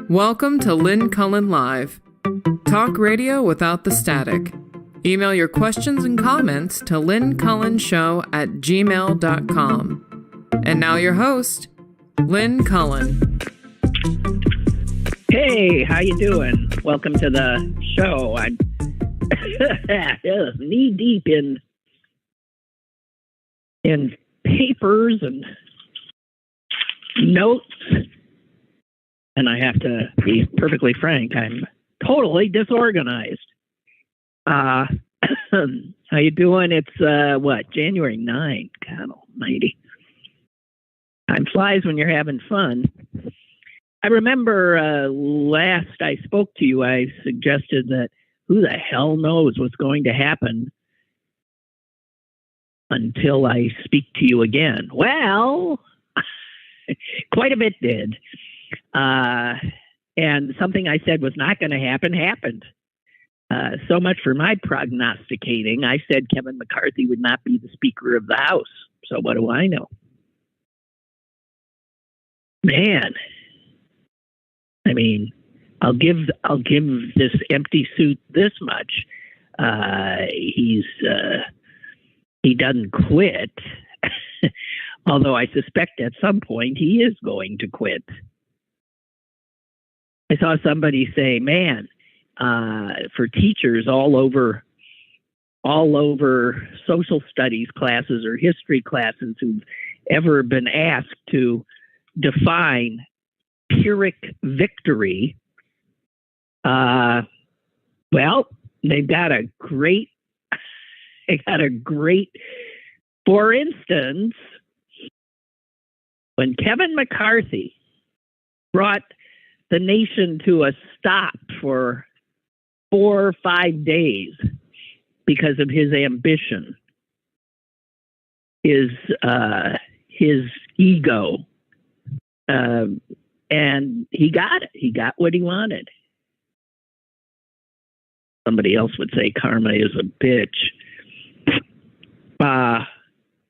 Welcome to Lynn Cullen Live. Talk radio without the static. Email your questions and comments to lynncullenshow@gmail.com. And now your host, Lynn Cullen. Hey, how you doing? Welcome to the show. I'm knee deep in papers and notes, and I have to be perfectly frank, I'm totally disorganized. How you doing? It's January 9th. God almighty. Time flies when you're having fun. I remember last I spoke to you, I suggested that who the hell knows what's going to happen until I speak to you again. Well, quite a bit did. And something I said was not going to happen happened. So much for my prognosticating. I said Kevin McCarthy would not be the Speaker of the House. So what do I know? Man, I mean, I'll give this empty suit this much. He doesn't quit, although I suspect at some point he is going to quit. I saw somebody say, man, for teachers all over social studies classes or history classes who've ever been asked to define Pyrrhic victory, well, they've got a great, for instance, when Kevin McCarthy brought the nation to a stop for 4 or 5 days because of his ambition, his ego, and he got it. He got what he wanted. Somebody else would say karma is a bitch.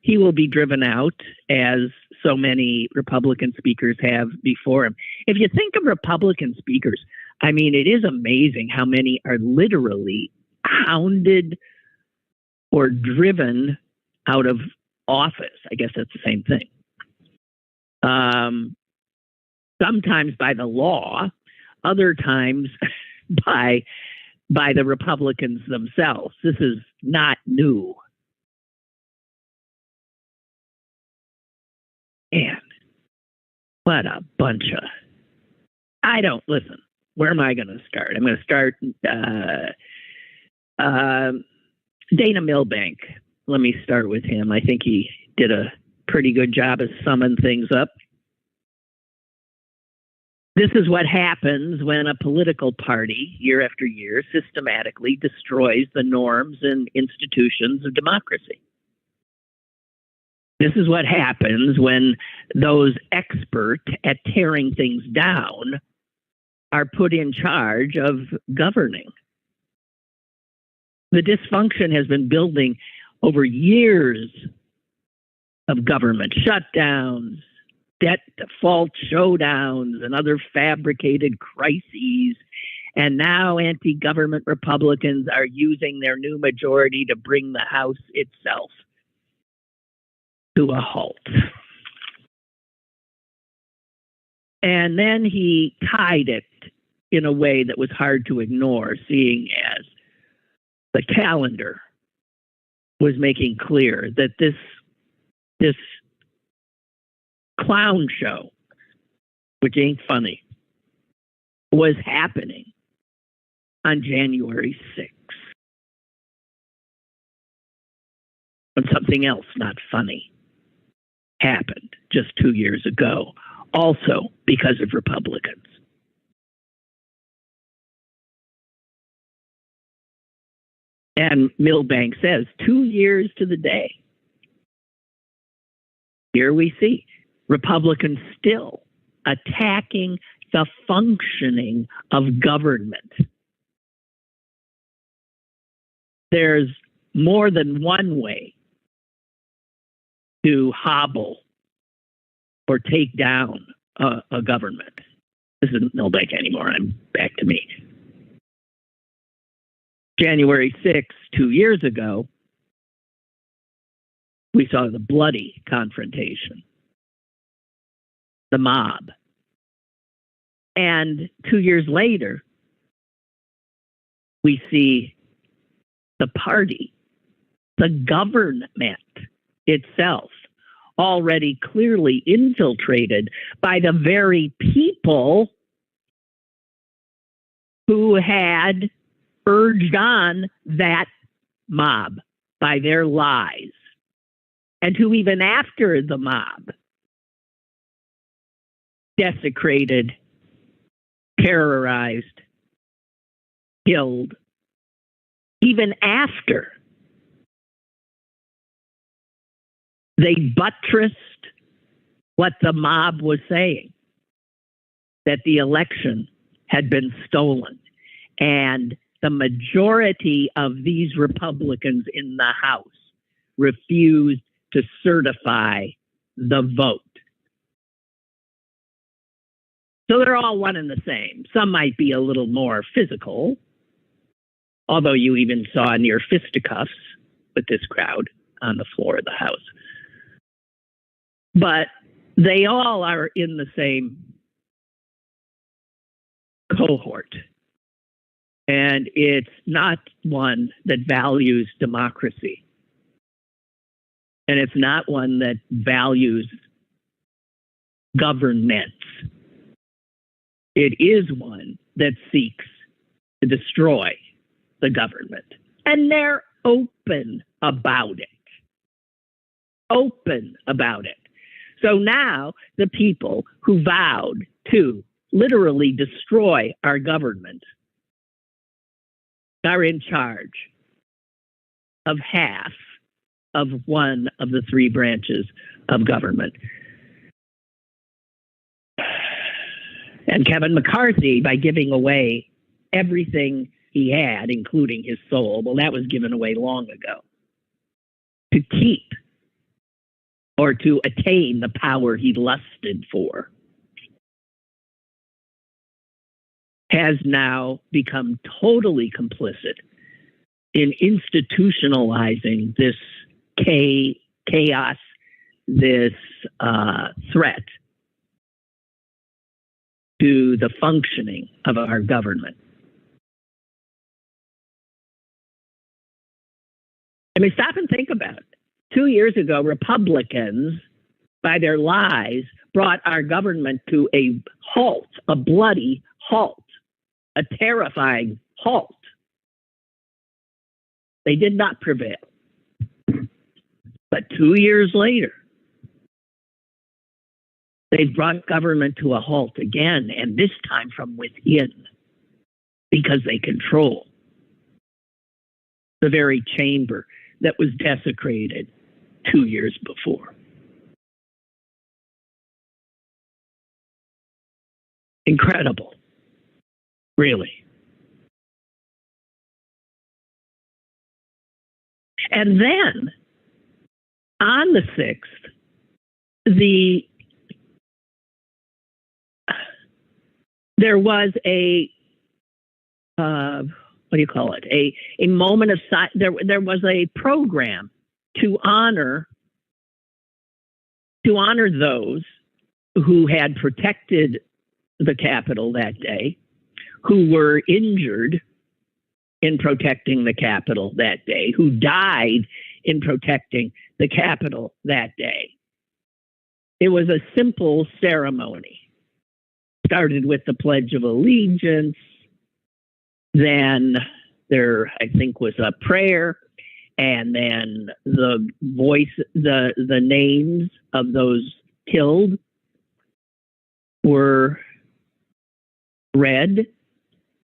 He will be driven out, as so many Republican speakers have before him. If you think of Republican speakers, I mean, it is amazing how many are literally hounded or driven out of office. I guess that's the same thing. Sometimes by the law, other times by the Republicans themselves. This is not new. Man, what a bunch of... listen, where am I going to start? I'm going to start Dana Milbank. Let me start with him. I think he did a pretty good job of summing things up. This is what happens when a political party, year after year, systematically destroys the norms and institutions of democracy. This is what happens when those experts at tearing things down are put in charge of governing. The dysfunction has been building over years of government shutdowns, debt default showdowns, and other fabricated crises. And now anti-government Republicans are using their new majority to bring the House itself to a halt. And then he tied it in a way that was hard to ignore, seeing as the calendar was making clear that this clown show, which ain't funny, was happening on January 6th. When something else not funny happened just 2 years ago, also because of Republicans. And Milbank says 2 years to the day. Here we see Republicans still attacking the functioning of government. There's more than one way to hobble or take down a government. This isn't Milbank anymore. I'm back to me. January 6th, 2 years ago, we saw the bloody confrontation, the mob. And 2 years later, we see the party, the government itself, already clearly infiltrated by the very people who had urged on that mob by their lies, and who even after the mob desecrated, terrorized, killed, even after they buttressed what the mob was saying, that the election had been stolen. And the majority of these Republicans in the House refused to certify the vote. So they're all one and the same. Some might be a little more physical, although you even saw near fisticuffs with this crowd on the floor of the House. But they all are in the same cohort. And it's not one that values democracy. And it's not one that values governments. It is one that seeks to destroy the government. And they're open about it. Open about it. So now the people who vowed to literally destroy our government are in charge of half of one of the three branches of government. And Kevin McCarthy, by giving away everything he had, including his soul, well, that was given away long ago, to keep or to attain the power he lusted for, has now become totally complicit in institutionalizing this chaos, this threat to the functioning of our government. I mean, stop and think about it. 2 years ago, Republicans, by their lies, brought our government to a halt, a bloody halt, a terrifying halt. They did not prevail. But 2 years later, they've brought government to a halt again, and this time from within, because they control the very chamber that was desecrated 2 years before. Incredible, really. And then on the 6th, there was a what do you call it? A moment of silence. There was a program to honor those who had protected the Capitol that day, who were injured in protecting the Capitol that day, who died in protecting the Capitol that day. It was a simple ceremony. Started with the Pledge of Allegiance. Then there, I think, was a prayer, and then the names of those killed were read,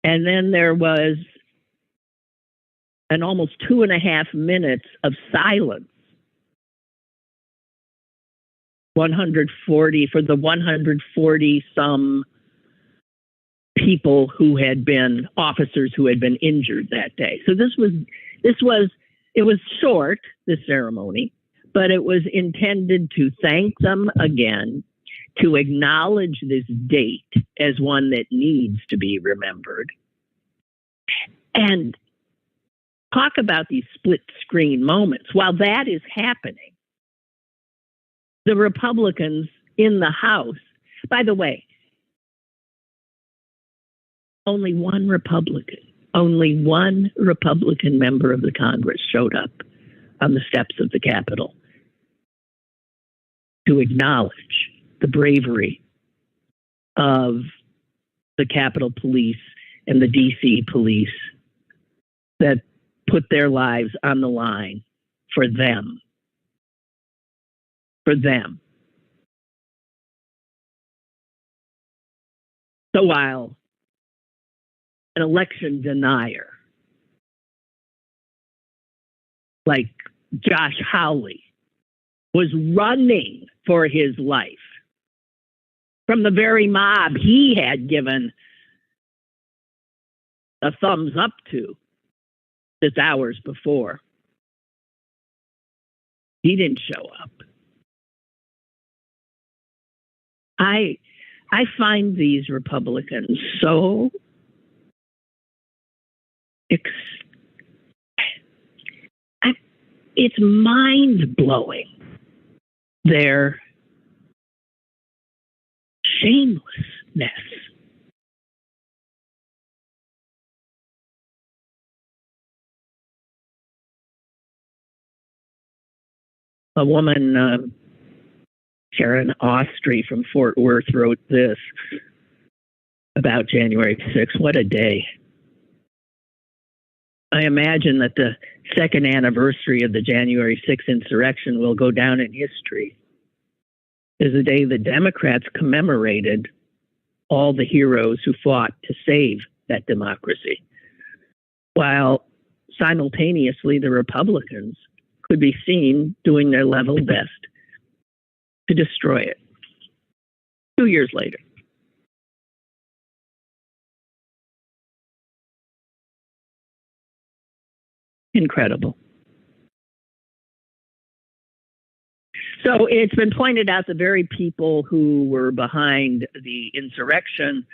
and then there was an almost 2.5 minutes of silence. 140 for the 140 some people who had been officers who had been injured that day. So it was short, this ceremony, but it was intended to thank them again, to acknowledge this date as one that needs to be remembered and talk about these split screen moments. While that is happening, the Republicans in the House, by the way, only one Republican member of the Congress showed up on the steps of the Capitol to acknowledge the bravery of the Capitol Police and the DC Police that put their lives on the line for them. For them. So while an election denier like Josh Hawley was running for his life from the very mob he had given a thumbs up to just hours before, he didn't show up. I find these Republicans so it's mind-blowing, their shamelessness. A woman, Sharon Ostry from Fort Worth, wrote this about January 6th. What a day. I imagine that the second anniversary of the January 6th insurrection will go down in history as the day the Democrats commemorated all the heroes who fought to save that democracy, while simultaneously the Republicans could be seen doing their level best to destroy it 2 years later. Incredible. So it's been pointed out the very people who were behind the insurrection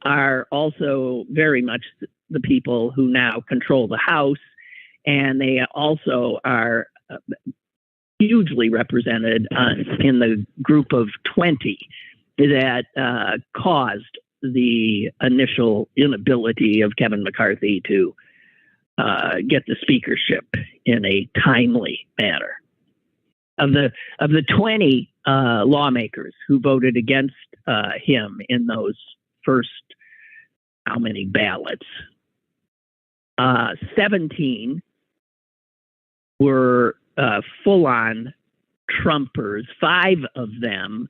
are also very much the people who now control the House, and they also are hugely represented in the group of 20 that caused the initial inability of Kevin McCarthy to get the speakership in a timely manner. Of the 20 lawmakers who voted against him in those first how many ballots, 17 were full-on Trumpers. 5 of them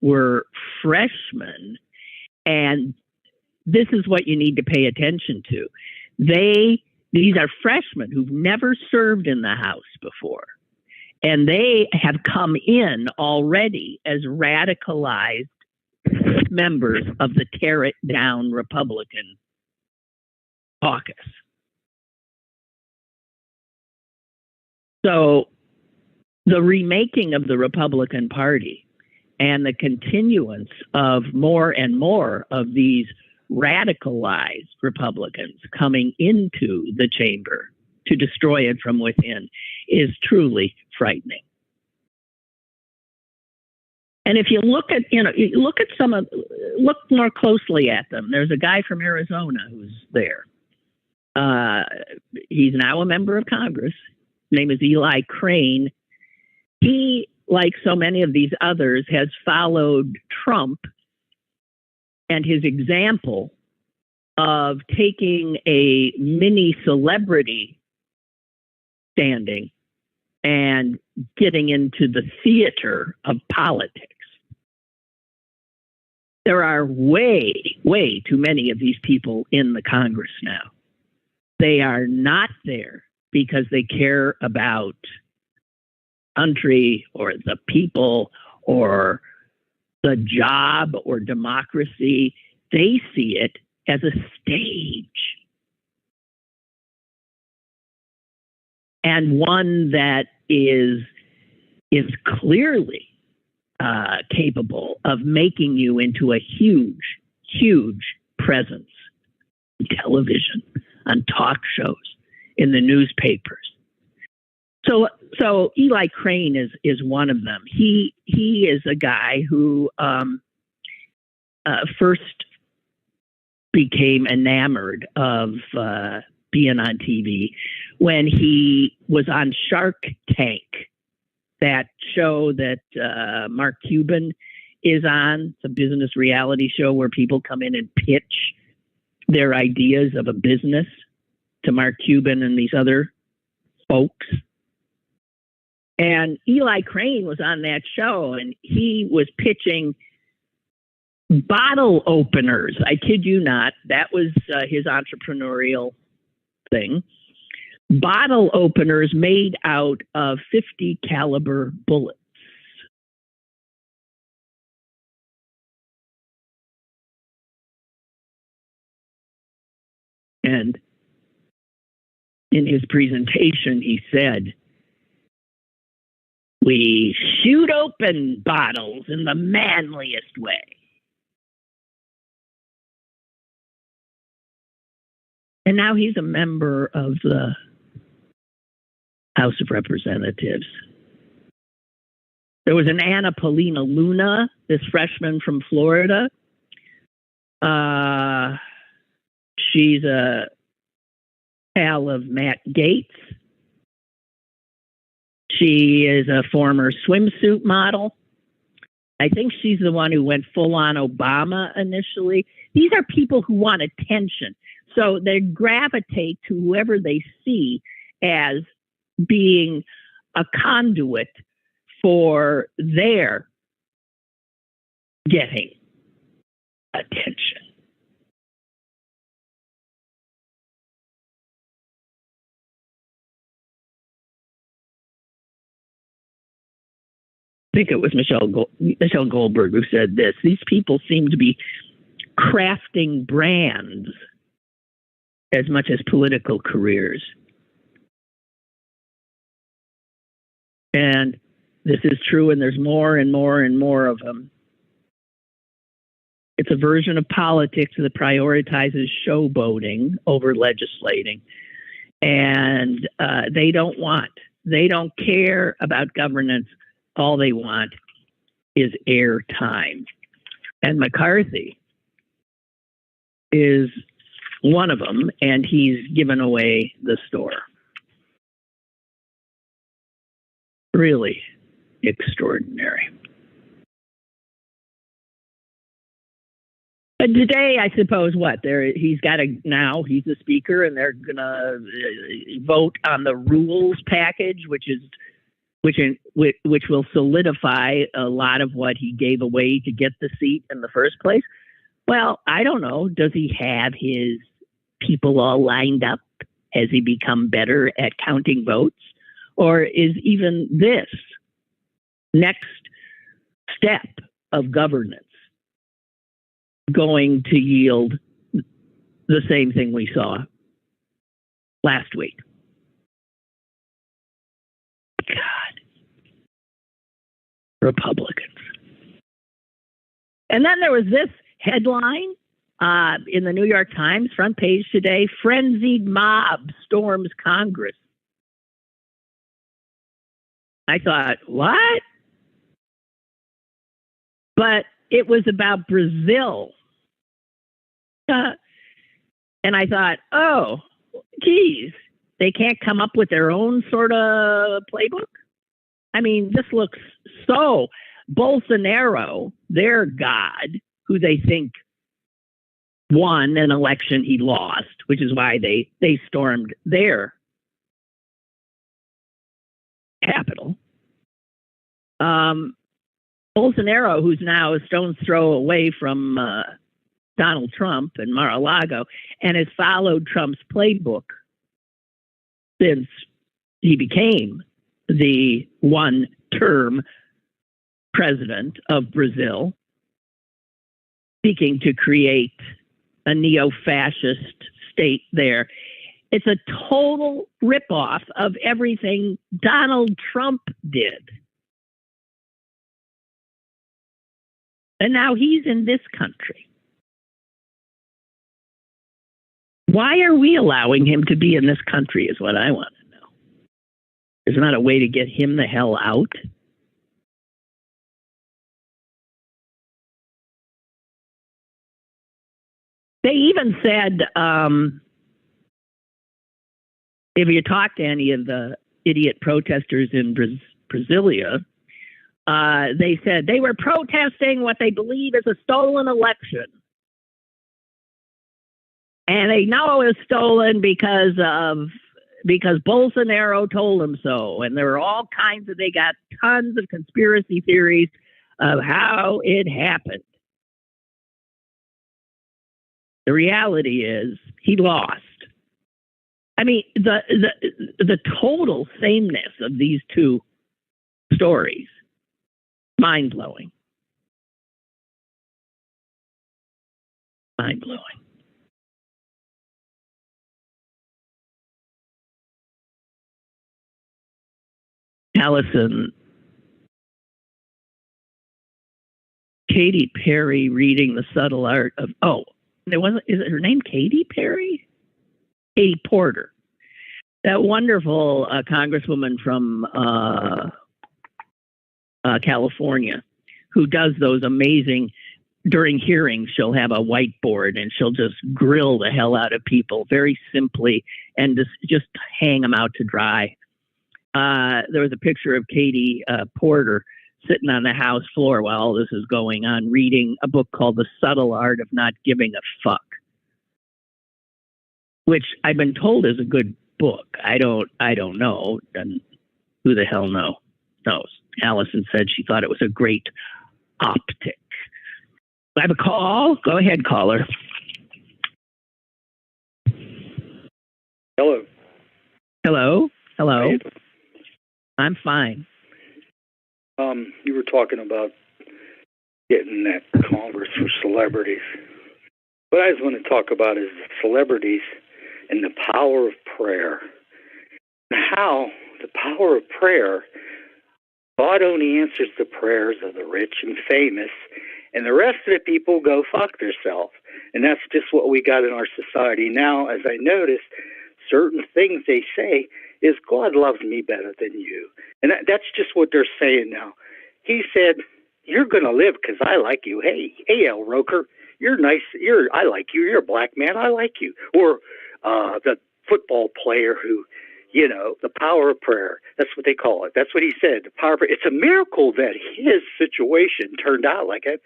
were freshmen, and this is what you need to pay attention to. These are freshmen who've never served in the House before, and they have come in already as radicalized members of the Tear It Down Republican caucus. So the remaking of the Republican Party and the continuance of more and more of these radicalized Republicans coming into the chamber to destroy it from within is truly frightening. And if you look more closely at them, there's a guy from Arizona who's there. He's now a member of Congress. His name is Eli Crane. He, like so many of these others, has followed Trump and his example of taking a mini celebrity standing and getting into the theater of politics. There are way too many of these people in the Congress now. They are not there because they care about country or the people or the job or democracy. They see it as a stage, and one that is clearly capable of making you into a huge, huge presence on television, on talk shows, in the newspapers. So Eli Crane is one of them. He is a guy who first became enamored of being on TV when he was on Shark Tank, that show that Mark Cuban is on. It's a business reality show where people come in and pitch their ideas of a business to Mark Cuban and these other folks. And Eli Crane was on that show, and he was pitching bottle openers. I kid you not. That was his entrepreneurial thing. Bottle openers made out of .50 caliber bullets. And in his presentation, he said, "We shoot open bottles in the manliest way." And now he's a member of the House of Representatives. There was an Anna Paulina Luna, this freshman from Florida. She's a pal of Matt Gaetz. She is a former swimsuit model. I think she's the one who went full on Obama initially. These are people who want attention. So they gravitate to whoever they see as being a conduit for their getting attention. I think it was Michelle Goldberg who said this. These people seem to be crafting brands as much as political careers. And this is true, and there's more and more and more of them. It's a version of politics that prioritizes showboating over legislating. And they don't care about governance. All they want is airtime. And McCarthy is one of them, and he's given away the store. Really extraordinary. But today, I suppose, he's the speaker, and they're gonna vote on the rules package, which will solidify a lot of what he gave away to get the seat in the first place. Well, I don't know. Does he have his people all lined up? Has he become better at counting votes? Or is even this next step of governance going to yield the same thing we saw last week? God. Republicans. And then there was this headline in the New York Times, front page today: frenzied mob storms Congress. I thought, what? But it was about Brazil. And I thought, oh, geez, they can't come up with their own sort of playbook? I mean, this looks so Bolsonaro, their god, who they think won an election he lost, which is why they stormed their capital. Bolsonaro, who's now a stone's throw away from Donald Trump and Mar-a-Lago, and has followed Trump's playbook since he became the one-term president of Brazil, seeking to create a neo-fascist state there. It's a total ripoff of everything Donald Trump did. And now he's in this country. Why are we allowing him to be in this country is what I want to know. There's not a way to get him the hell out. They even said, if you talk to any of the idiot protesters in Brasilia, they said they were protesting what they believe is a stolen election. And they know it was stolen because Bolsonaro told them so. And there were all kinds they got tons of conspiracy theories of how it happened. The reality is he lost. I mean, the total sameness of these two stories, mind-blowing. Mind-blowing. Allison, Katy Perry reading The Subtle Art of, is it her name Katy Perry? Katy Porter. That wonderful congresswoman from California who does those amazing, during hearings, she'll have a whiteboard and she'll just grill the hell out of people very simply and just hang them out to dry. There was a picture of Katy Porter sitting on the House floor while all this is going on, reading a book called The Subtle Art of Not Giving a Fuck, which I've been told is a good book. I don't know, and who the hell knows? Allison said she thought it was a great optic. I have a call. Go ahead, caller. Hello. Hello. Hello. I'm fine. You were talking about getting that Congress for celebrities. What I was going to talk about is celebrities and the power of prayer. And how the power of prayer, God only answers the prayers of the rich and famous, and the rest of the people go fuck themselves. And that's just what we got in our society now. As I noticed, certain things they say is God loves me better than you. And that's just what they're saying now. He said, you're going to live because I like you. Hey, Al Roker, you're nice. I like you. You're a black man. I like you. Or the football player who, the power of prayer. That's what they call it. That's what he said. The power of prayer. It's a miracle that his situation turned out like it.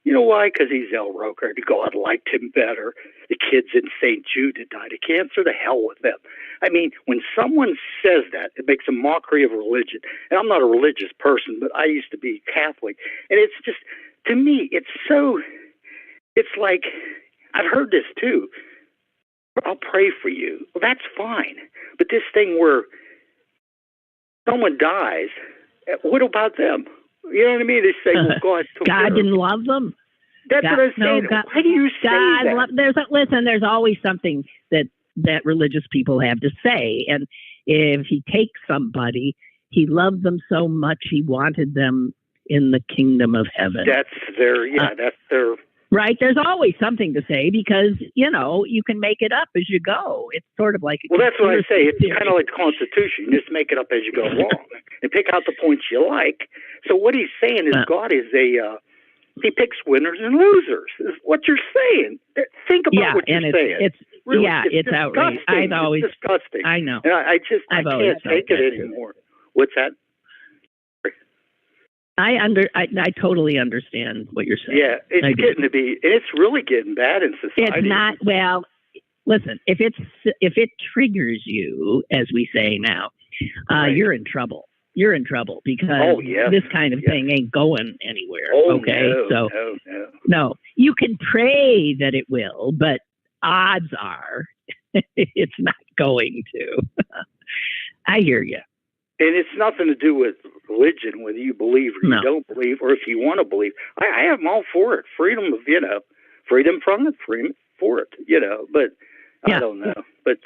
You know why? Because he's Al Roker. God liked him better. The kids in St. Jude that died of cancer, the hell with them. I mean, when someone says that, it makes a mockery of religion. And I'm not a religious person, but I used to be Catholic. And it's just, to me, it's like, I've heard this too. I'll pray for you. Well, that's fine. But this thing where someone dies, what about them? You know what I mean? They say, well, God didn't love them. That's what I was saying. Why do you say that? There's always something that religious people have to say. And if he takes somebody, he loved them so much he wanted them in the kingdom of heaven. That's their... Right. There's always something to say because, you can make it up as you go. It's sort of like... Well, that's what I say. It's kind of like the Constitution. You just make it up as you go along and pick out the points you like. So what he's saying is God is he picks winners and losers, is what you're saying. Think about what you're saying. It's disgusting. outrageous. It's disgusting. I know. And I can't take it anymore. What's that? I totally understand what you're saying. Yeah, it's really getting bad in society. It's not, well, listen, if it triggers you, as we say now, right. You're in trouble. You're in trouble because this kind of thing ain't going anywhere. No. You can pray that it will, but odds are it's not going to. I hear you. And it's nothing to do with religion, whether you believe or you don't believe, or if you want to believe. I am all for it. Freedom from it, freedom for it, but I don't know. But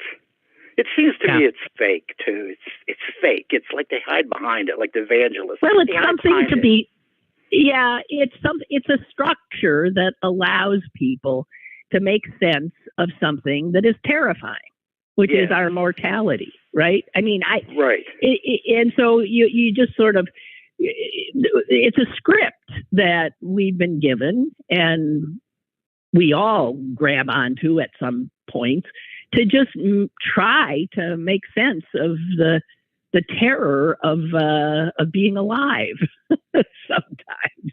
it seems to me it's fake, too. It's fake. It's like they hide behind it, like the evangelists. Well, it's something to be... Yeah, it's a structure that allows people to make sense of something that is terrifying, which is our mortality, right? I mean, right. And so you just sort of, it's a script that we've been given, and we all grab onto at some point to just try to make sense of the terror of being alive. Sometimes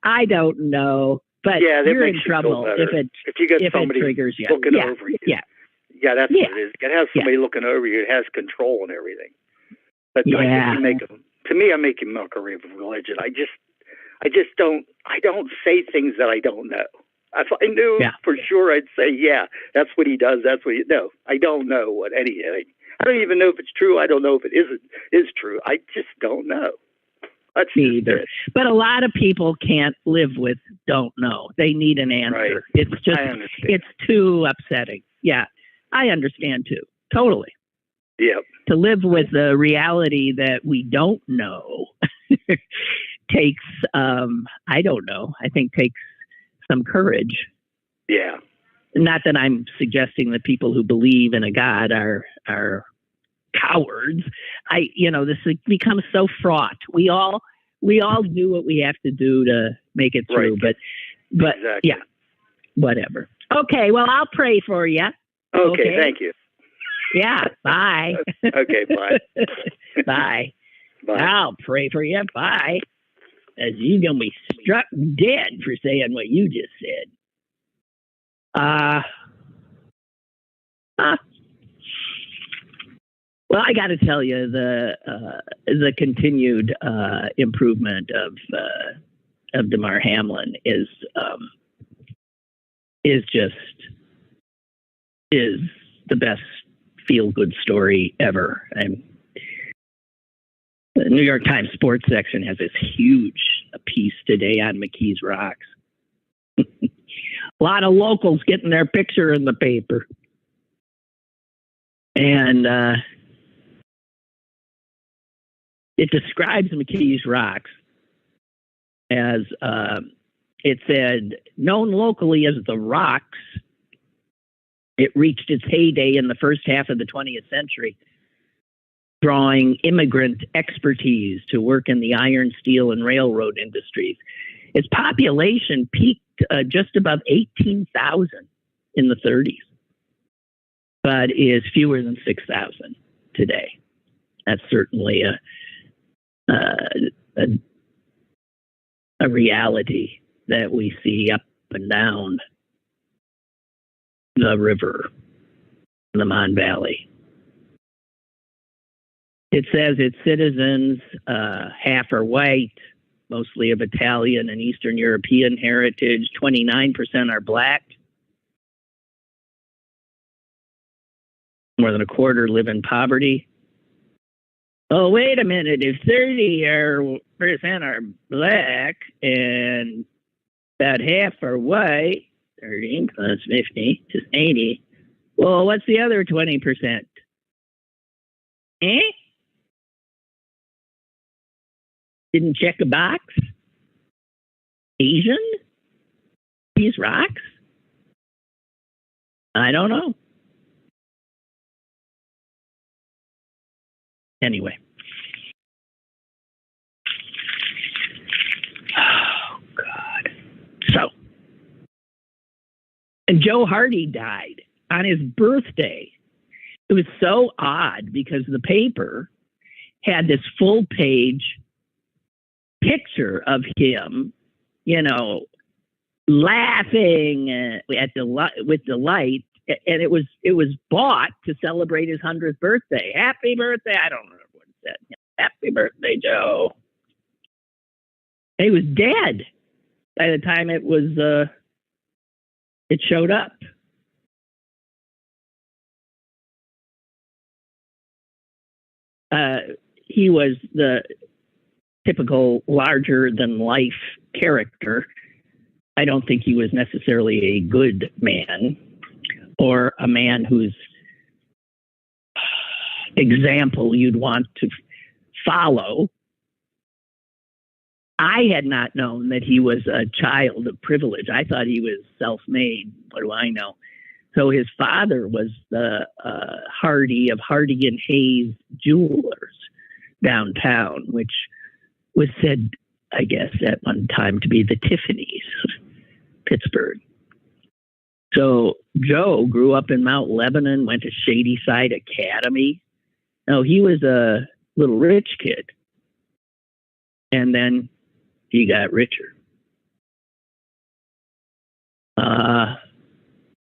I don't know, but you're in trouble if you get somebody triggers you. looking over you. Yeah, that's what it is. You can have somebody looking over you. It has control and everything. But I make a mockery of religion. I just don't say things that I don't know. If I knew for sure, I'd say, that's what he does. That's what no, I don't know what anything. I don't even know if it's true. I don't know if it is true. I just don't know. That's me either. But a lot of people can't live with don't know. They need an answer. Right. It's just, it's too upsetting. Yeah, I understand too. Totally. Yep. To live with the reality that we don't know takes, I don't know, I think takes some courage. Yeah. Not that I'm suggesting that people who believe in a God are cowards. This has become so fraught. We all do what we have to do to make it through. Right. But exactly. Yeah, whatever. Okay, well, I'll pray for you. Okay, thank you. Yeah, bye. Okay, bye. Bye. Bye. I'll pray for you. Bye. As you're going to be struck dead for saying what you just said. Well, I got to tell you, the continued improvement of Damar Hamlin is the best feel-good story ever. And the New York Times sports section has this huge piece today on McKee's Rocks. A lot of locals getting their picture in the paper. And it describes McKee's Rocks as, it said, known locally as the Rocks, it reached its heyday in the first half of the 20th century, drawing immigrant expertise to work in the iron, steel, and railroad industries. Its population peaked just above 18,000 in the 30s, but is fewer than 6,000 today. That's certainly a reality that we see up and down the river in the Mon Valley. It says its citizens, half are white, mostly of Italian and Eastern European heritage. 29% are black. More than a quarter live in poverty. Oh, wait a minute. If 30% are black and about half are white, 30 plus 50 is 80. Well, what's the other 20%? Didn't check a box? Asian? These rocks? I don't know. Anyway. Oh, God. So, and Joe Hardy died on his birthday. It was so odd because the paper had this full page picture of him, laughing with delight, and it was bought to celebrate his 100th birthday. Happy birthday! I don't remember what it said. Happy birthday, Joe. And he was dead by the time it showed up. He was the typical larger-than-life character. I don't think he was necessarily a good man or a man whose example you'd want to follow. I had not known that he was a child of privilege. I thought he was self-made. What do I know? So his father was the Hardy of Hardy and Hayes Jewelers downtown, which was said, I guess, at one time to be the Tiffany's of Pittsburgh. So Joe grew up in Mount Lebanon, went to Shady Side Academy. No, he was a little rich kid. And then he got richer.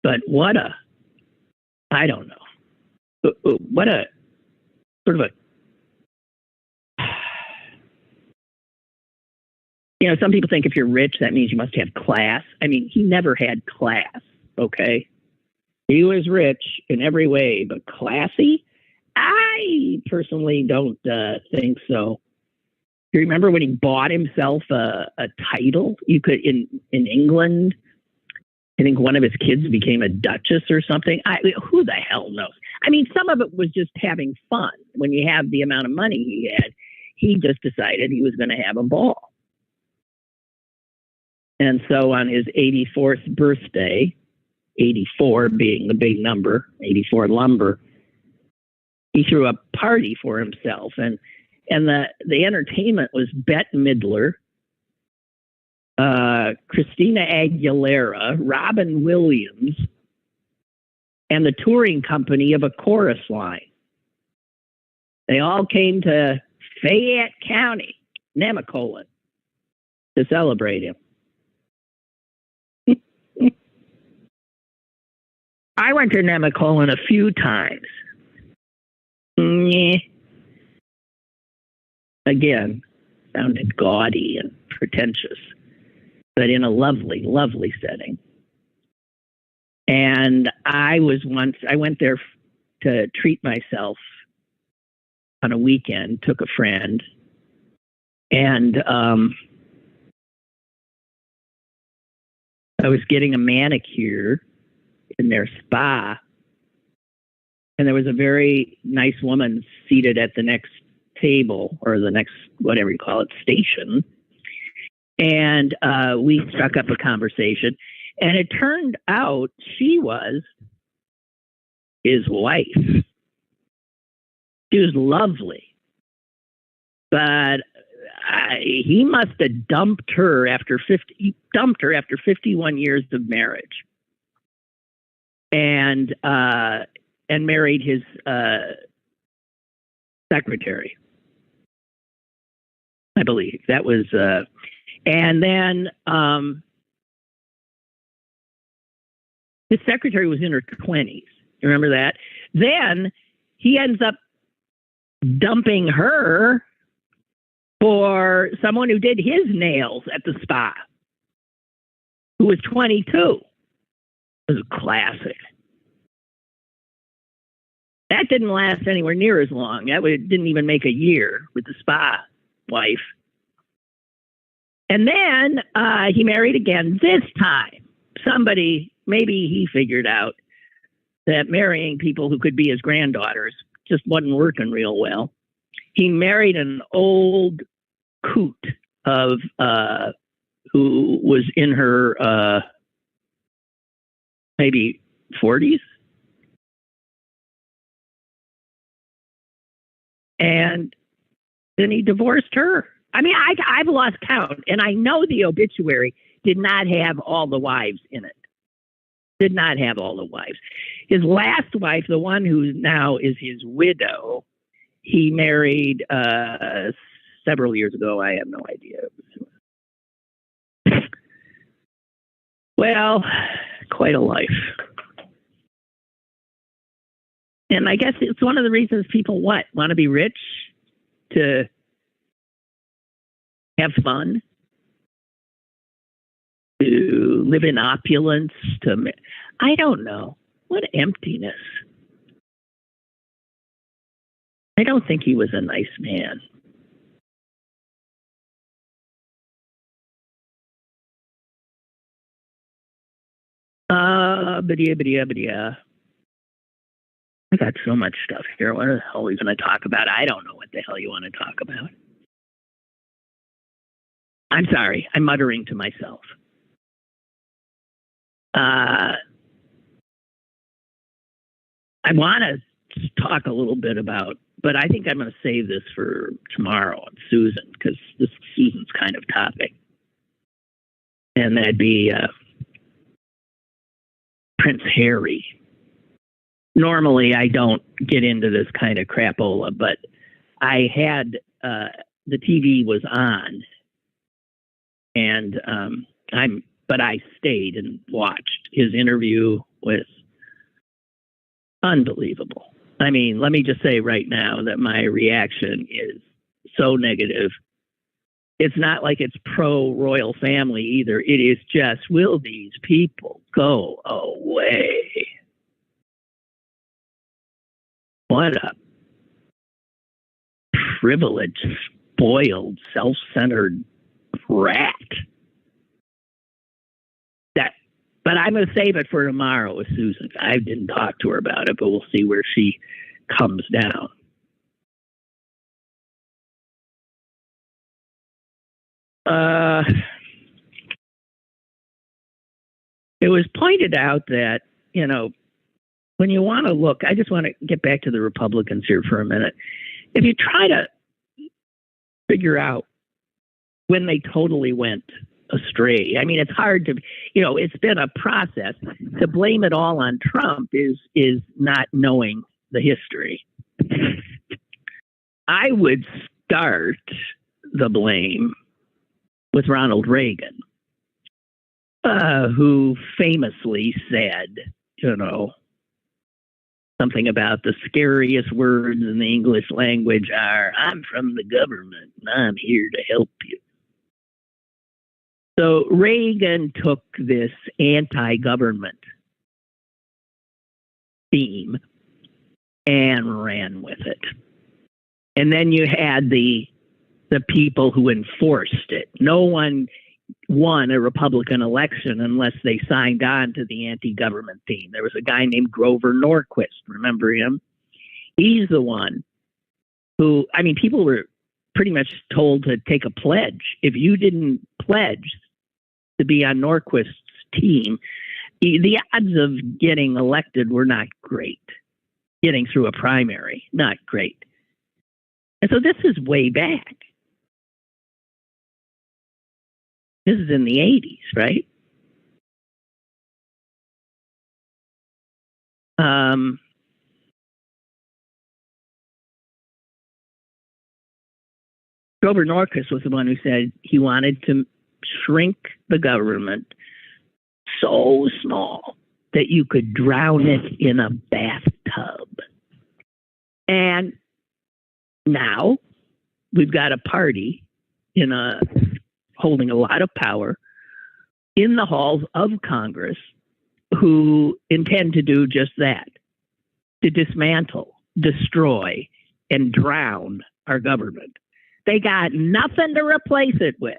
But what a, I don't know. What a sort of a, you know, some people think if you're rich, that means you must have class. I mean, he never had class, okay? He was rich in every way, but classy? I personally don't think so. You remember when he bought himself a title? You could, in England, I think one of his kids became a duchess or something. Who the hell knows? I mean, some of it was just having fun. When you have the amount of money he had, he just decided he was going to have a ball. And so on his 84th birthday, 84 being the big number, 84 lumber, he threw a party for himself. And the entertainment was Bette Midler, Christina Aguilera, Robin Williams, and the touring company of a chorus line. They all came to Fayette County, Nemacolin, to celebrate him. I went to Nemacolin a few times. Again, sounded gaudy and pretentious, but in a lovely, lovely setting. And I went there to treat myself on a weekend, took a friend, and I was getting a manicure in their spa, and there was a very nice woman seated at the next table, or the next, whatever you call it, station. And we struck up a conversation, and it turned out she was his wife. She was lovely, but he must have dumped her after 51 years of marriage, and married his secretary, I believe. That was, and then his secretary was in her 20s. You remember that? Then he ends up dumping her for someone who did his nails at the spa, who was 22. It was a classic. That didn't last anywhere near as long. Didn't even make a year with the spa wife. And then he married again. This time, somebody, maybe he figured out that marrying people who could be his granddaughters just wasn't working real well. He married an old coot of who was in her maybe 40s. And then he divorced her. I mean, I've lost count, and I know the obituary did not have all the wives in it. Did not have all the wives. His last wife, the one who now is his widow, he married several years ago. I have no idea. Well, quite a life. And I guess it's one of the reasons people want to be rich, to have fun, to live in opulence, I don't know. What emptiness. I don't think he was a nice man. I got so much stuff here. What the hell are we going to talk about? I don't know what the hell you want to talk about. I'm sorry, I'm muttering to myself. I want to talk a little bit about, but I think I'm going to save this for tomorrow on Susan, because this is Susan's kind of topic. And that'd be Prince Harry. Normally, I don't get into this kind of crapola, but I had the TV was on, and I stayed and watched his interview with. Unbelievable. I mean, let me just say right now that my reaction is so negative. It's not like it's pro-royal family either. It is just, will these people go away? What a privileged, spoiled, self-centered brat. But I'm going to save it for tomorrow with Susan. I didn't talk to her about it, but we'll see where she comes down. It was pointed out that, when you want to look, I just want to get back to the Republicans here for a minute. If you try to figure out when they totally went astray. I mean, it's hard to, it's been a process. To blame it all on Trump is not knowing the history. I would start the blame with Ronald Reagan, who famously said, something about the scariest words in the English language are, "I'm from the government and I'm here to help you." So Reagan took this anti-government theme and ran with it. And then you had the people who enforced it. No one won a Republican election unless they signed on to the anti-government theme. There was a guy named Grover Norquist. Remember him? He's the one who, people were pretty much told to take a pledge. If you didn't pledge to be on Norquist's team, the odds of getting elected were not great. Getting through a primary, not great. And so this is way back. This is in the 80s, right? Grover Norquist was the one who said he wanted to shrink the government so small that you could drown it in a bathtub. And now we've got a party holding a lot of power in the halls of Congress who intend to do just that, to dismantle, destroy, and drown our government. They got nothing to replace it with.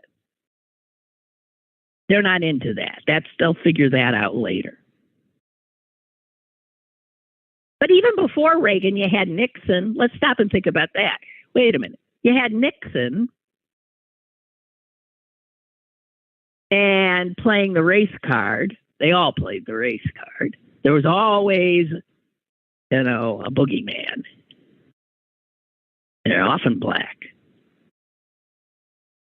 They're not into that. They'll figure that out later. But even before Reagan, you had Nixon. Let's stop and think about that. Wait a minute. You had Nixon and playing the race card. They all played the race card. There was always, a boogeyman. They're often black.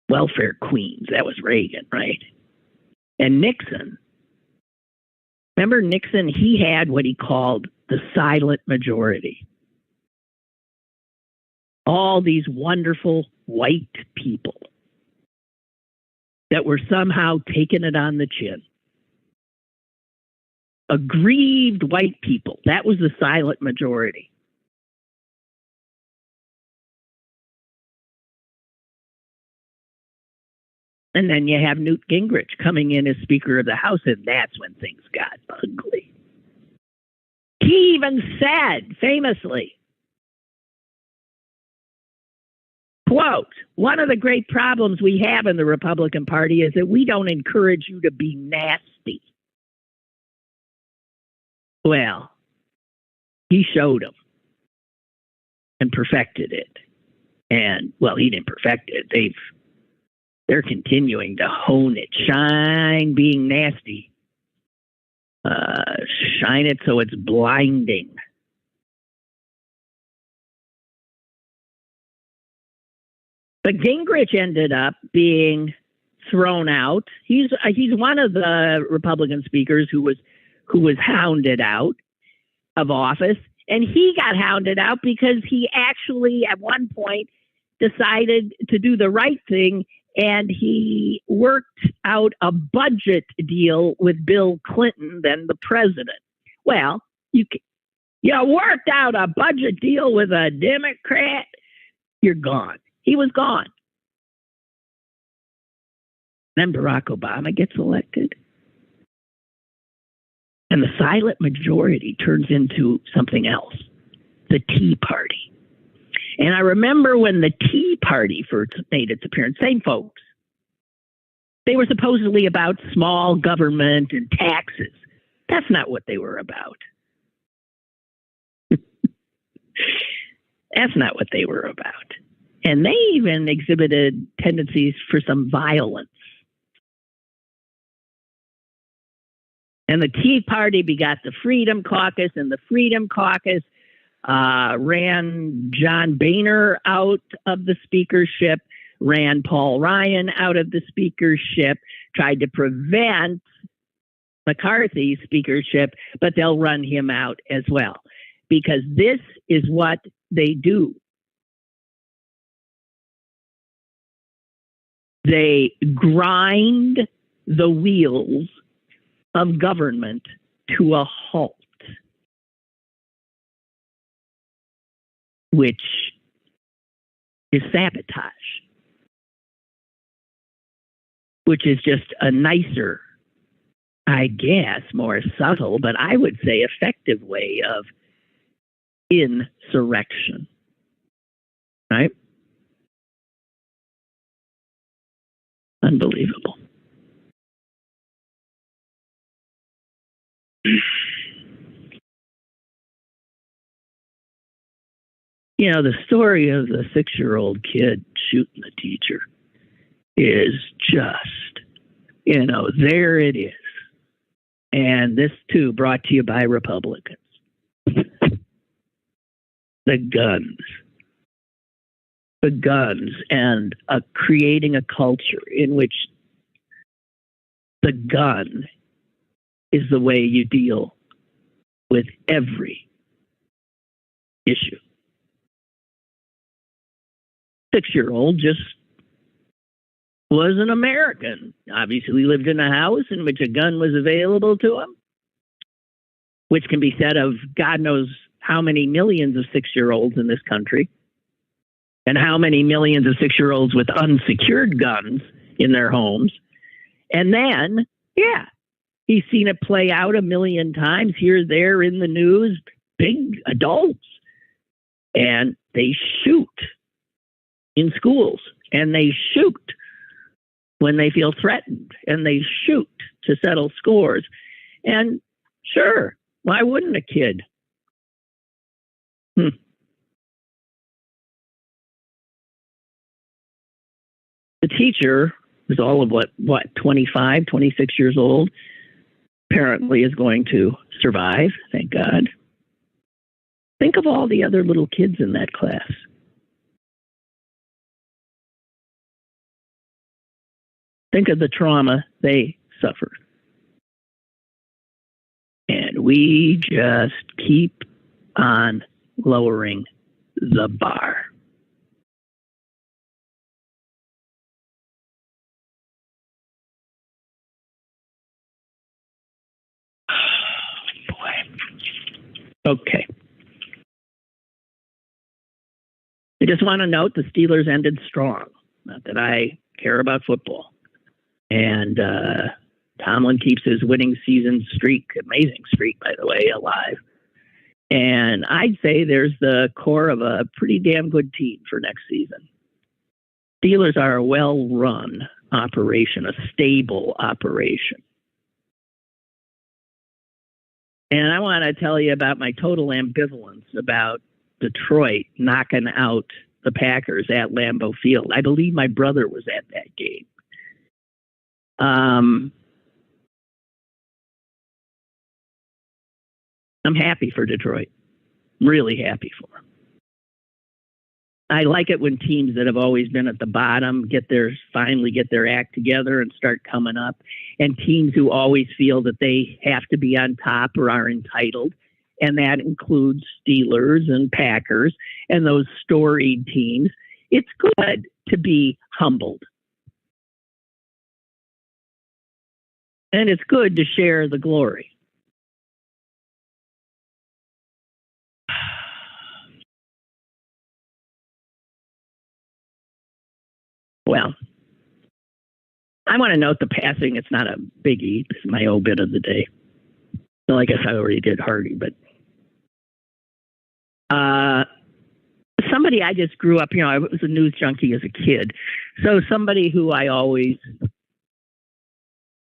Welfare queens. That was Reagan, right? And Nixon. Remember Nixon? He had what he called the silent majority. All these wonderful white people that were somehow taking it on the chin. Aggrieved white people. That was the silent majority. And then you have Newt Gingrich coming in as Speaker of the House, and that's when things got ugly. He even said, famously, quote, "One of the great problems we have in the Republican Party is that we don't encourage you to be nasty." Well, he showed them and perfected it. And, well, he didn't perfect it. They're continuing to hone it. Shine being nasty. Shine it so it's blinding. But Gingrich ended up being thrown out. He's one of the Republican speakers who was hounded out of office, and he got hounded out because he actually at one point decided to do the right thing, and he worked out a budget deal with Bill Clinton, then the president. Well, you worked out a budget deal with a Democrat, you're gone. He was gone. Then Barack Obama gets elected. And the silent majority turns into something else, the Tea Party. And I remember when the Tea Party first made its appearance, same folks. They were supposedly about small government and taxes. That's not what they were about. That's not what they were about. And they even exhibited tendencies for some violence. And the Tea Party begot the Freedom Caucus, and the Freedom Caucus ran John Boehner out of the speakership, ran Paul Ryan out of the speakership, tried to prevent McCarthy's speakership, but they'll run him out as well. Because this is what they do. They grind the wheels of government to a halt, which is sabotage, which is just a nicer, I guess, more subtle, but I would say effective way of insurrection, right? Unbelievable. You know, the story of the 6-year-old kid shooting the teacher is just, there it is. And this, too, brought to you by Republicans. The guns, and creating a culture in which the gun is the way you deal with every issue. 6-year-old just was an American. Obviously lived in a house in which a gun was available to him, which can be said of God knows how many millions of 6-year-olds in this country, and how many millions of 6-year-olds with unsecured guns in their homes. And then, he's seen it play out a million times here, there in the news, big adults. And they shoot in schools, and they shoot when they feel threatened, and they shoot to settle scores. And sure, why wouldn't a kid? The teacher is all of what, 25, 26 years old, apparently is going to survive, thank God. Think of all the other little kids in that class. Think of the trauma they suffered. And we just keep on lowering the bar. Okay. I just want to note the Steelers ended strong. Not that I care about football. And Tomlin keeps his winning season streak, amazing streak, by the way, alive. And I'd say there's the core of a pretty damn good team for next season. Steelers are a well-run operation, a stable operation. And I want to tell you about my total ambivalence about Detroit knocking out the Packers at Lambeau Field. I believe my brother was at that game. I'm happy for Detroit. Really happy for them. I like it when teams that have always been at the bottom finally get their act together and start coming up, and teams who always feel that they have to be on top or are entitled. And that includes Steelers and Packers and those storied teams. It's good to be humbled. And it's good to share the glory. Well, I want to note the passing. It's not a biggie. It's my obit of the day. Well, I guess I already did Hardy, but somebody I just grew up, I was a news junkie as a kid. So somebody who I always,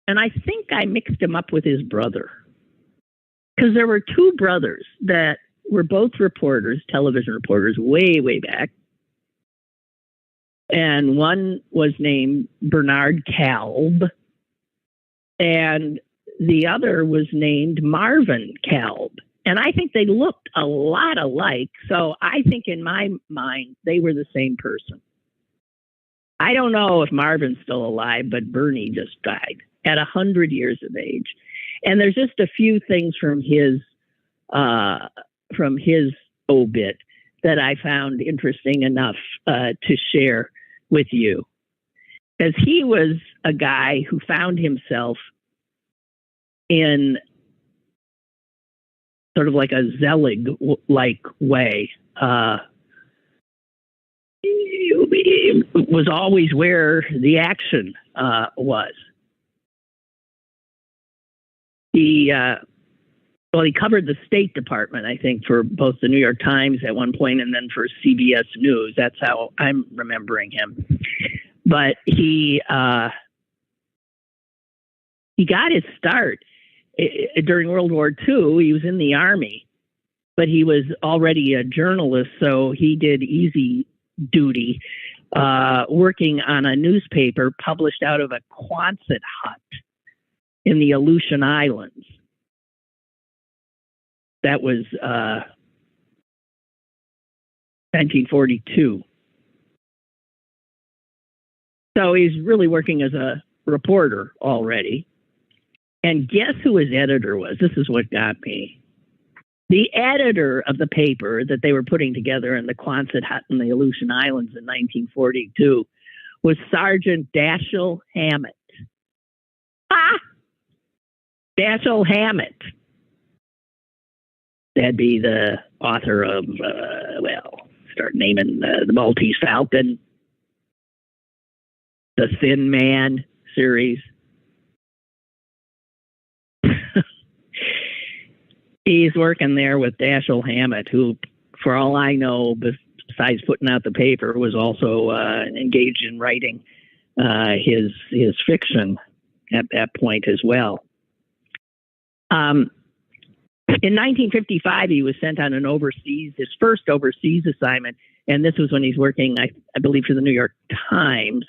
and I think I mixed him up with his brother, because there were two brothers that were both reporters, television reporters, way, way back. And one was named Bernard Kalb, and the other was named Marvin Kalb. And I think they looked a lot alike. So I think in my mind, they were the same person. I don't know if Marvin's still alive, but Bernie just died at 100 years of age. And there's just a few things from his obit that I found interesting enough to share with you. Because he was a guy who found himself in sort of like a Zelig-like way. It was always where the action was. He covered the State Department, I think, for both the New York Times at one point and then for CBS News. That's how I'm remembering him. But he got his start during World War II. He was in the Army, but he was already a journalist, so he did easy duty working on a newspaper published out of a Quonset hut in the Aleutian Islands. That was 1942. So he's really working as a reporter already. And guess who his editor was? This is what got me. The editor of the paper that they were putting together in the Quonset hut in the Aleutian Islands in 1942 was Sergeant Dashiell Hammett. Dashiell Hammett. That'd be the author of, start naming the Maltese Falcon, the Thin Man series. He's working there with Dashiell Hammett, who, for all I know, besides putting out the paper, was also engaged in writing his fiction at that point as well. In 1955, he was sent on his first overseas assignment, and this was when he's working, I believe, for the New York Times.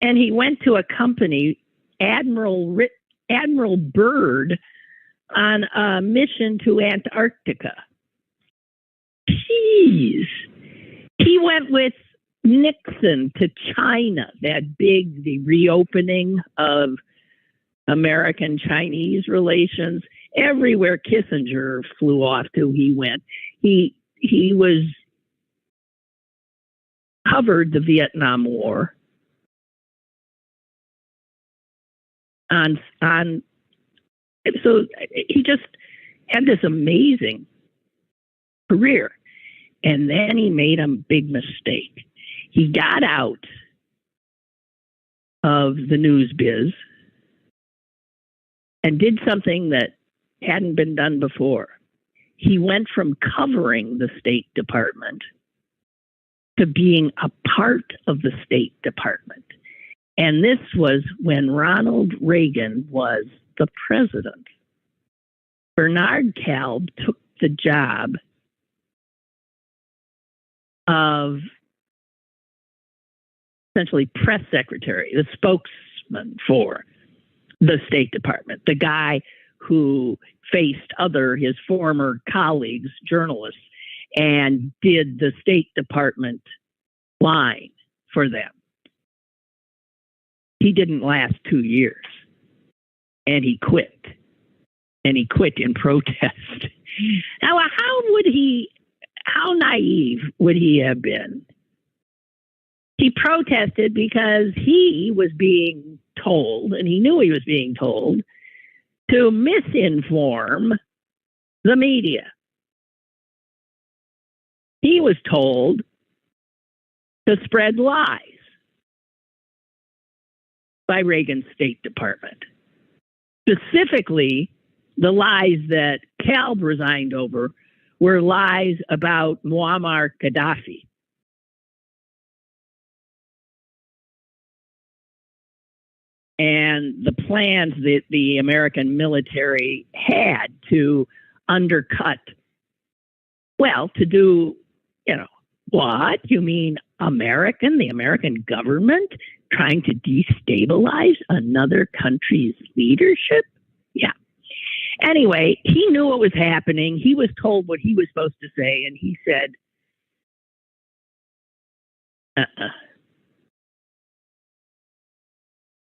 And he went to accompany Admiral Byrd on a mission to Antarctica. Jeez. He went with Nixon to China, the reopening of American-Chinese relations. Everywhere Kissinger flew off to, he went. He covered the Vietnam War so he just had this amazing career. And then he made a big mistake. He got out of the news biz and did something that hadn't been done before. He went from covering the State Department to being a part of the State Department. And this was when Ronald Reagan was the president. Bernard Kalb took the job of essentially press secretary, the spokesman for the State Department, the guy who faced his former colleagues, journalists, and did the State Department line for them. He didn't last 2 years, and he quit. And he quit in protest. Now, how naive would he have been? He protested because he was being told, and he knew he was being told, to misinform the media. He was told to spread lies by Reagan's State Department. Specifically, the lies that Kalb resigned over were lies about Muammar Gaddafi. And the plans that the American military had to undercut, to do, what? You mean the American government trying to destabilize another country's leadership? Yeah. Anyway, he knew what was happening. He was told what he was supposed to say, and he said,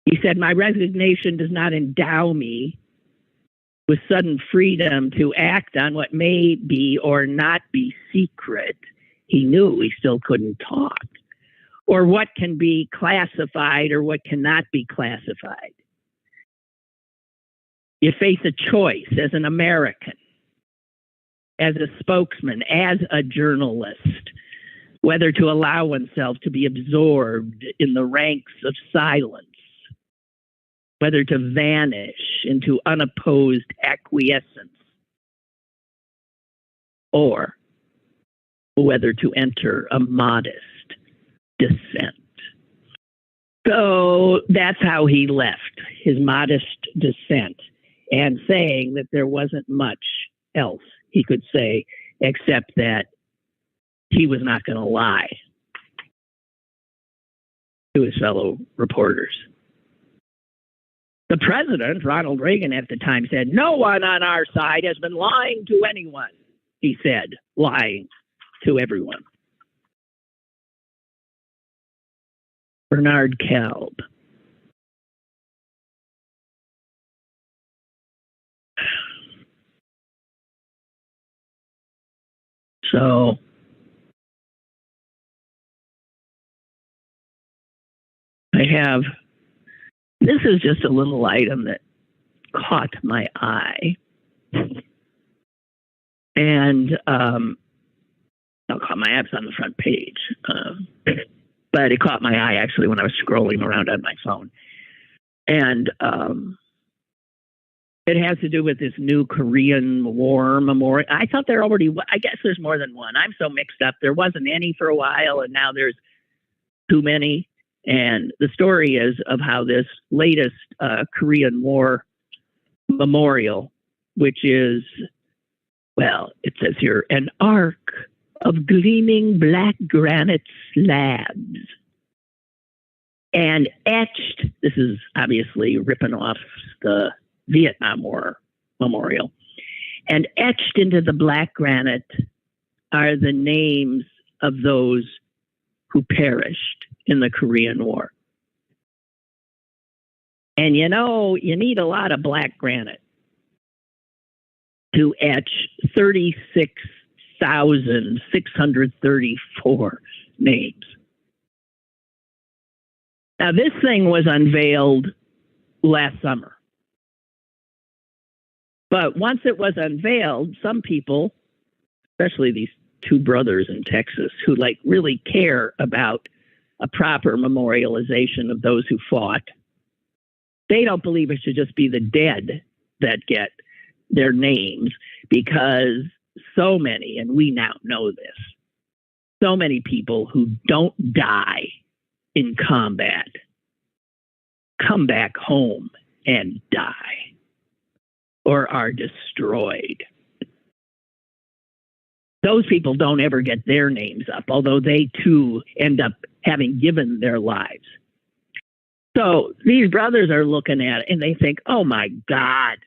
He said, my resignation does not endow me with sudden freedom to act on what may be or not be secret. He knew he still couldn't talk. Or what can be classified or what cannot be classified. You face a choice as an American, as a spokesman, as a journalist, whether to allow oneself to be absorbed in the ranks of silence, whether to vanish into unopposed acquiescence, or whether to enter a modest dissent. So that's how he left, his modest dissent, and saying that there wasn't much else he could say except that he was not going to lie to his fellow reporters. The president, Ronald Reagan, at the time said, no one on our side has been lying to anyone. He said, lying to everyone. Bernard Kalb. So, this is just a little item that caught my eye. And I'll call my app's on the front page. But it caught my eye actually when I was scrolling around on my phone. And it has to do with this new Korean War memorial. I thought I guess there's more than one. I'm so mixed up. There wasn't any for a while, and now there's too many. And the story is of how this latest Korean War memorial, which is, it says here, an arc of gleaming black granite slabs and etched, this is obviously ripping off the Vietnam War memorial, and etched into the black granite are the names of those who perished in the Korean War. And you need a lot of black granite to etch 36,634 names. Now, this thing was unveiled last summer. But once it was unveiled, some people, especially these two brothers in Texas who really care about a proper memorialization of those who fought, they don't believe it should just be the dead that get their names, because so many, and we now know this, so many people who don't die in combat come back home and die or are destroyed. those people don't ever get their names up, although they too end up having given their lives. So these brothers are looking at it and they think, oh my God.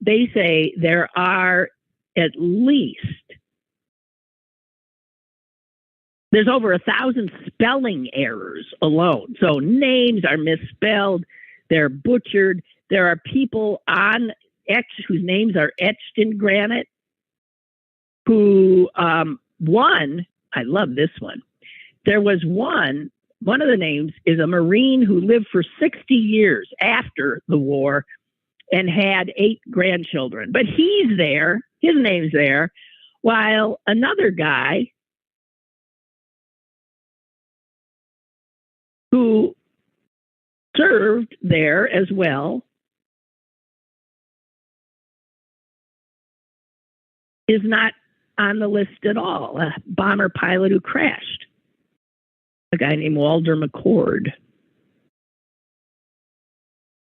They say there are at least, there's over 1,000 spelling errors alone. So names are misspelled, they're butchered. There are people on X whose names are etched in granite, who, one, I love this one. There was one of the names is a Marine who lived for 60 years after the war and had 8 grandchildren. But he's there, his name's there, while another guy who served there as well is not on the list at all. A bomber pilot who crashed, a guy named Walter McCord.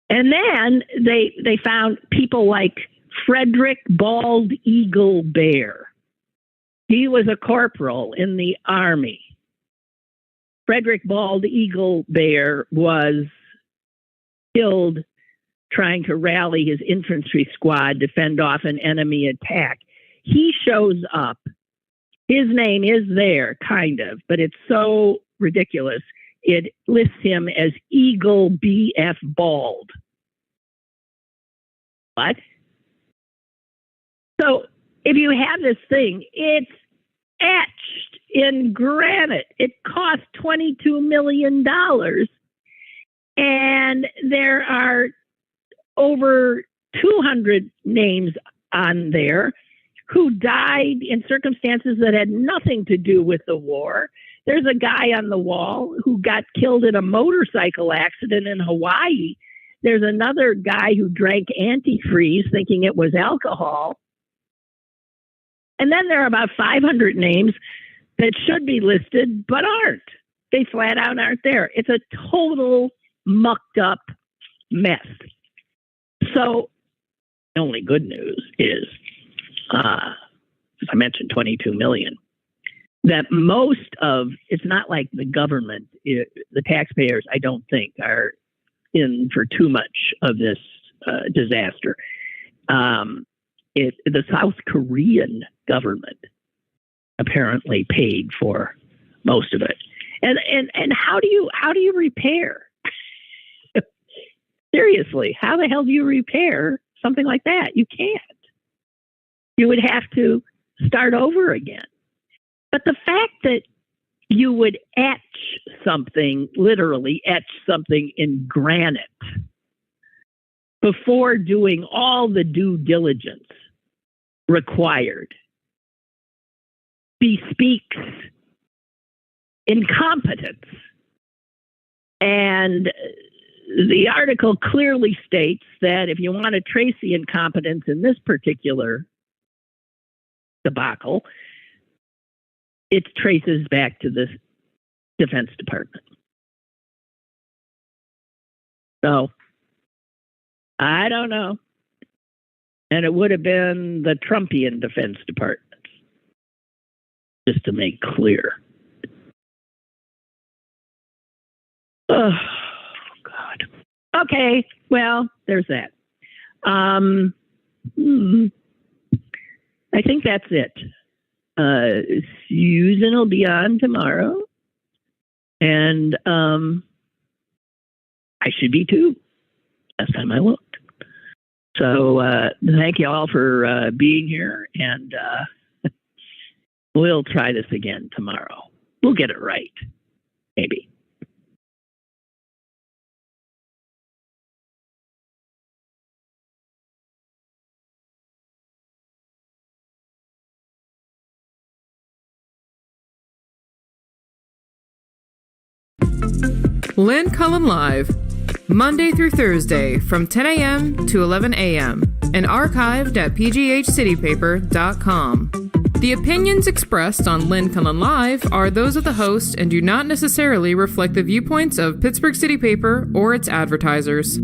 And then they found people like Frederick Bald Eagle Bear. He was a corporal in the Army. Frederick Bald Eagle Bear was killed trying to rally his infantry squad to fend off an enemy attack. He shows up. His name is there, kind of, but it's so ridiculous. It lists him as Eagle B.F. Bald. What? So if you have this thing, it's etched in granite. It cost $22 million. And there are over 200 names on there who died in circumstances that had nothing to do with the war. There's a guy on the wall who got killed in a motorcycle accident in Hawaii. There's another guy who drank antifreeze thinking it was alcohol. And then there are about 500 names that should be listed but aren't. They flat out aren't there. It's a total mucked up mess. So the only good news is, as I mentioned, 22 million. That most of, it's not like the government, the taxpayers, I don't think, are in for too much of this disaster. The South Korean government apparently paid for most of it. And how do you repair? Seriously, how the hell do you repair something like that? You can't. You would have to start over again. But the fact that you would literally etch something in granite before doing all the due diligence required bespeaks incompetence. And the article clearly states that if you want to trace the incompetence in this particular debacle, it traces back to the Defense Department. So, I don't know. And it would have been the Trumpian Defense Department, just to make clear. Oh, God. Okay, well, there's that. I think that's it. Susan will be on tomorrow, and I should be too. Last time I looked. So thank you all for being here, and we'll try this again tomorrow. We'll get it right, maybe. Lynn Cullen Live, Monday through Thursday from 10 a.m. to 11 a.m. and archived at pghcitypaper.com. The opinions expressed on Lynn Cullen Live are those of the host and do not necessarily reflect the viewpoints of Pittsburgh City Paper or its advertisers.